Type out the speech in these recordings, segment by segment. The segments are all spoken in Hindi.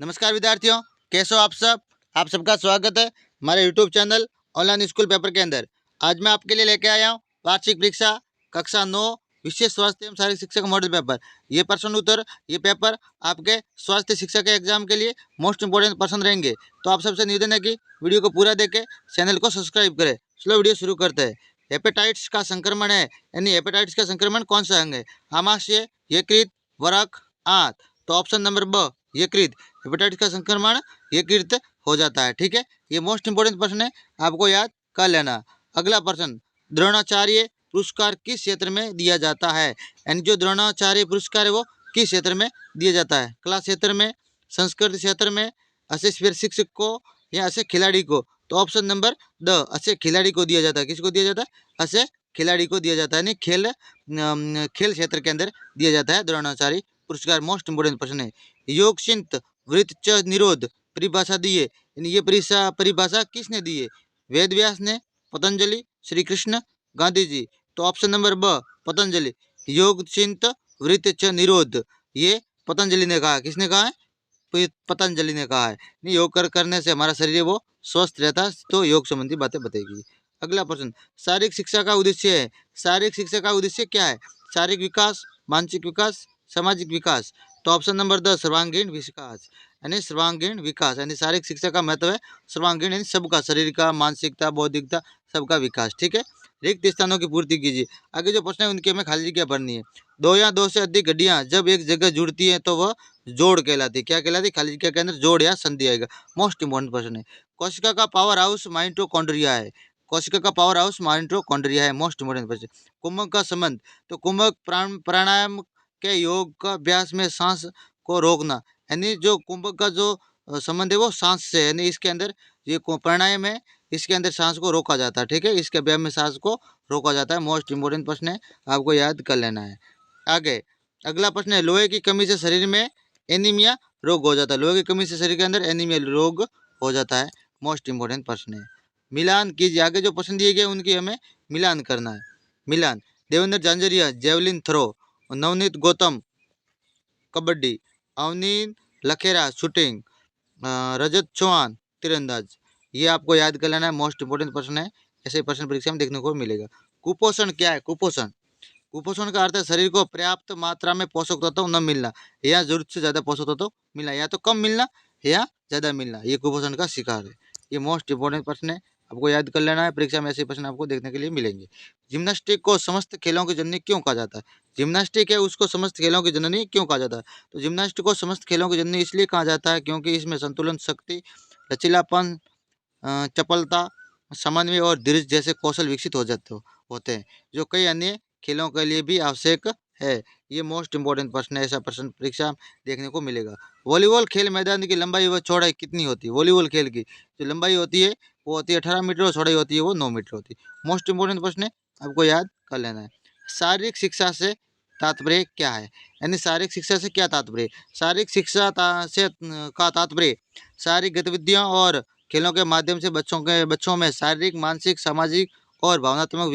नमस्कार विद्यार्थियों, कैसे हो आप सब। आप सबका स्वागत है हमारे YouTube channel online school paper के अंदर। आज मैं आपके लिए लेके आया हूँ वार्षिक परीक्षा कक्षा 9 विशेष स्वास्थ्य एवं शारीरिक शिक्षा का मॉडल पेपर। ये प्रश्न उत्तर ये पेपर आपके स्वास्थ्य शिक्षा के एग्जाम के लिए मोस्ट इंपोर्टेंट प्रश्न रहेंगे। तो आप सबसे निवेदन है कि वीडियो को पूरा देखें, चैनल को सब्सक्राइब करें। चलो वीडियो शुरू करते हैं। हेपेटाइटिस का संक्रमण है, यानी हेपेटाइटिस का संक्रमण कौन सा अंग है? आमाशय, यकृत, वरक, आंत। तो ऑप्शन नंबर ब यकृत। हेपेटाइटिस का संक्रमण यकृत हो जाता है। ठीक है, ये मोस्ट इंपोर्टेंट प्रश्न है, आपको याद कर लेना। अगला प्रश्न, द्रोणाचार्य पुरस्कार किस क्षेत्र में दिया जाता है? यानी जो द्रोणाचार्य पुरस्कार है वो किस क्षेत्र में दिया जाता है? कला क्षेत्र में, संस्कृत क्षेत्र में, अच्छे शिक्षक को या अच्छे खिलाड़ी को? तो ऑप्शन नंबर द अच्छे खिलाड़ी को दिया जाता है। किसको दिया जाता है? अच्छे खिलाड़ी को दिया जाता है, यानी खेल क्षेत्र के अंदर दिया जाता है द्रोणाचार्य पुरस्कार। मोस्ट इंपोर्टेंट प्रश्न है। योगशिंत वृत्त च निरोध परिभाषा दी है, यानी ये परिभाषा किसने दी है? वेद व्यास ने, पतंजलि, श्री कृष्ण, गांधी जी? तो ऑप्शन नंबर ब पतंजलि। योग चिंत वृत्त च निरोध ये पतंजलि ने कहा है। किसने कहा है? पतंजलि ने कहा है। नहीं, योग करने से हमारा शरीर वो स्वस्थ रहता है। तो योग संबंधी बातें बताएगी। अगला प्रश्न, शारीरिक शिक्षा का उद्देश्य है। शारीरिक शिक्षा का उद्देश्य क्या है? शारीरिक विकास, मानसिक विकास, सामाजिक विकास? तो ऑप्शन नंबर द सर्वांगीण विकास, यानी सर्वांगीण विकास। यानी शारीरिक शिक्षा का महत्व है सर्वांगीण, यानी सबका, शरीर का, मानसिकता, बौद्धिकता, सबका विकास। ठीक है, रिक्त स्थानों की पूर्ति कीजिए। आगे जो प्रश्न है उनकी हमें खाली जगह भरनी है। दो या दो से अधिक हड्डियां जब एक जगह जुड़ती हैं तो वह जोड़ कहलाती है। क्या कहलाती है? खाली जगह के अंदर जोड़ या संधि आएगा। मोस्ट इंपोर्टेंट प्रश्न है। कोशिका का पावर हाउस माइटोकॉन्ड्रिया है। कोशिका का पावर हाउस माइटोकॉन्ड्रिया है। मोस्ट इंपोर्टेंट प्रश्न। कुंभक का संबंध, तो कुंभक प्राणायाम के योग का अभ्यास में सांस को रोकना, यानी जो कुंभक का जो संबंध है वो सांस से है। यानी इसके अंदर ये प्राणायाम है, इसके अंदर सांस को रोका जाता है। ठीक है, इसके अभ्यास में सांस को रोका जाता है। मोस्ट इंपोर्टेंट प्रश्न है, आपको याद कर लेना है। आगे अगला प्रश्न है, लोहे की कमी से शरीर में एनीमिया रोग हो जाता है। लोहे की कमी से शरीर के अंदर एनीमिया रोग हो जाता है। मोस्ट इंपोर्टेंट प्रश्न है। मिलान कीजिए। आगे जो प्रश्न दिए गए उनकी हमें मिलान करना है। मिलान, Devendra Jhajharia javelin throw, Navneet Gautam kabaddi, Avneet Lakhera shooting, Rajat Chauhan तीरंदाज। ये आपको याद कर लेना है। मोस्ट इंपोर्टेंट प्रश्न है, ऐसे प्रश्न परीक्षा में देखने को मिलेगा। कुपोषण क्या है? कुपोषण, कुपोषण का अर्थ है शरीर को पर्याप्त मात्रा में पोषक तत्व न मिलना, या जरूरत से ज्यादा पोषक तत्व मिलना, या तो कम मिलना या ज्यादा मिलना, ये कुपोषण का शिकार है। ये मोस्ट इंपोर्टेंट प्रश्न है, आपको याद कर लेना है। परीक्षा में ऐसे प्रश्न आपको देखने के लिए मिलेंगे। जिम्नास्टिक को समस्त खेलों की जननी क्यों कहा जाता है? जिम्नास्टिक है उसको समस्त खेलों की जननी क्यों कहा जाता है? तो जिम्नास्टिक को समस्त खेलों की जननी इसलिए कहा जाता है क्योंकि इसमें संतुलन शक्ति, लचीलापन, चपलता, समन्वय और धीरज जैसे कौशल विकसित हो जाते होते हैं, जो कई अन्य खेलों के लिए भी आवश्यक है। ये मोस्ट इंपोर्टेंट प्रश्न है, ऐसा प्रश्न परीक्षा देखने को मिलेगा। वॉलीबॉल खेल मैदान की लंबाई व चौड़ाई कितनी होती है? वॉलीबॉल खेल की जो लंबाई होती है वो होती है 18 मीटर और चौड़ाई होती है वो 9 मीटर होती है। मोस्ट इंपोर्टेंट प्रश्न है, आपको याद कर लेना है। शारीरिक शिक्षा से तात्पर्य क्या है? यानी शारीरिक शिक्षा से क्या तात्पर्य? शारीरिक शिक्षा से का तात्पर्य शारीरिक गतिविधियों और खेलों के माध्यम से बच्चों में शारीरिक, मानसिक, सामाजिक और भावनात्मक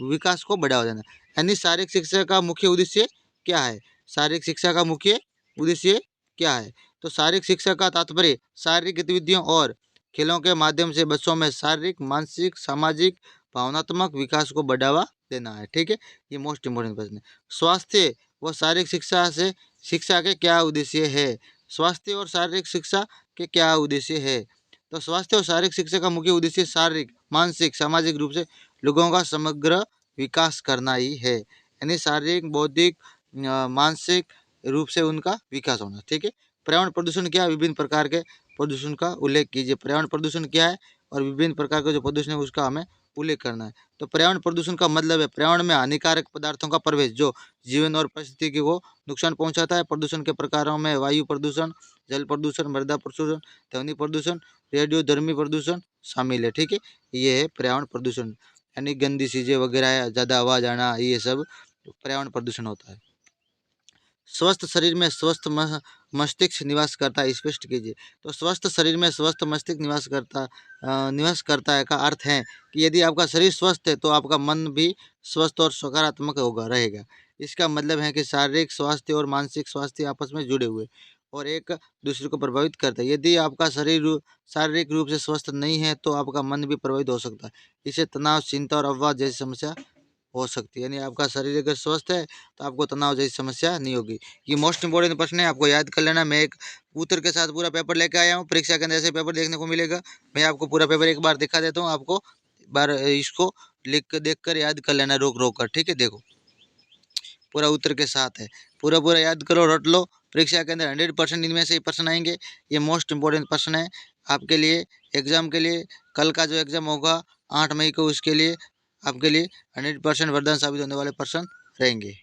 विकास को बढ़ावा देना। यानी शारीरिक शिक्षा का मुख्य उद्देश्य क्या है? शारीरिक शिक्षा का मुख्य उद्देश्य क्या है? तो शारीरिक शिक्षा का तात्पर्य शारीरिक गतिविधियों और खेलों के माध्यम से बच्चों में शारीरिक, मानसिक, सामाजिक, भावनात्मक विकास को बढ़ावा देना है। ठीक है, ये मोस्ट इंपोर्टेंट प्रश्न है। स्वास्थ्य व शारीरिक शिक्षा के क्या उद्देश्य है? स्वास्थ्य और शारीरिक शिक्षा के क्या उद्देश्य है? तो स्वास्थ्य और शारीरिक शिक्षा का मुख्य उद्देश्य शारीरिक, मानसिक, सामाजिक रूप से लोगों का समग्र विकास करना ही है। यानी शारीरिक, बौद्धिक, मानसिक रूप से उनका विकास होना। ठीक है, पर्यावरण प्रदूषण क्या है? विभिन्न प्रकार के प्रदूषण का उल्लेख कीजिए। पर्यावरण प्रदूषण क्या है और विभिन्न प्रकार के जो प्रदूषण है उसका हमें उल्लेख करना है। तो पर्यावरण प्रदूषण का मतलब है पर्यावरण में हानिकारक पदार्थों का प्रवेश जो जीवन और परिस्थिति को नुकसान पहुंचाता है। प्रदूषण के प्रकारों में वायु प्रदूषण, जल प्रदूषण, मृदा प्रदूषण, ध्वनि प्रदूषण, रेडियोधर्मी प्रदूषण शामिल है। ठीक है, ये है पर्यावरण प्रदूषण, यानी गंदी चीजें वगैरह, ज़्यादा आवाज आना, ये सब पर्यावरण प्रदूषण होता है। स्वस्थ शरीर में स्वस्थ मस्तिष्क निवास करता है, स्पष्ट कीजिए। तो स्वस्थ शरीर में स्वस्थ मस्तिष्क निवास करता है का अर्थ है कि यदि आपका शरीर स्वस्थ है तो आपका मन भी स्वस्थ और सकारात्मक होगा रहेगा। इसका मतलब है कि शारीरिक स्वास्थ्य और मानसिक स्वास्थ्य आपस में जुड़े हुए, और एक दूसरे को प्रभावित करता है। यदि आपका शारीरिक रूप से स्वस्थ नहीं है तो आपका मन भी प्रभावित हो सकता है। इससे तनाव, चिंता और अवसाद जैसी समस्या हो सकती है। यानी आपका शरीर अगर स्वस्थ है तो आपको तनाव जैसी समस्या नहीं होगी। ये मोस्ट इंपॉर्टेंट प्रश्न है, आपको याद कर लेना। मैं एक उत्तर के साथ पूरा पेपर लेके आया हूँ। परीक्षा के अंदर ऐसे पेपर देखने को मिलेगा। मैं आपको पूरा पेपर एक बार दिखा देता हूँ, आपको बार इसको लिख कर देख कर याद कर लेना, रोक रोक कर। ठीक है, देखो पूरा उत्तर के साथ है, पूरा पूरा याद करो, रट लो। परीक्षा के अंदर 100% इनमें से ही प्रश्न आएंगे। ये मोस्ट इंपॉर्टेंट प्रश्न है आपके लिए, एग्जाम के लिए। कल का जो एग्जाम होगा 8 मई को, उसके लिए आपके लिए 100% वरदान साबित होने वाले प्रश्न रहेंगे।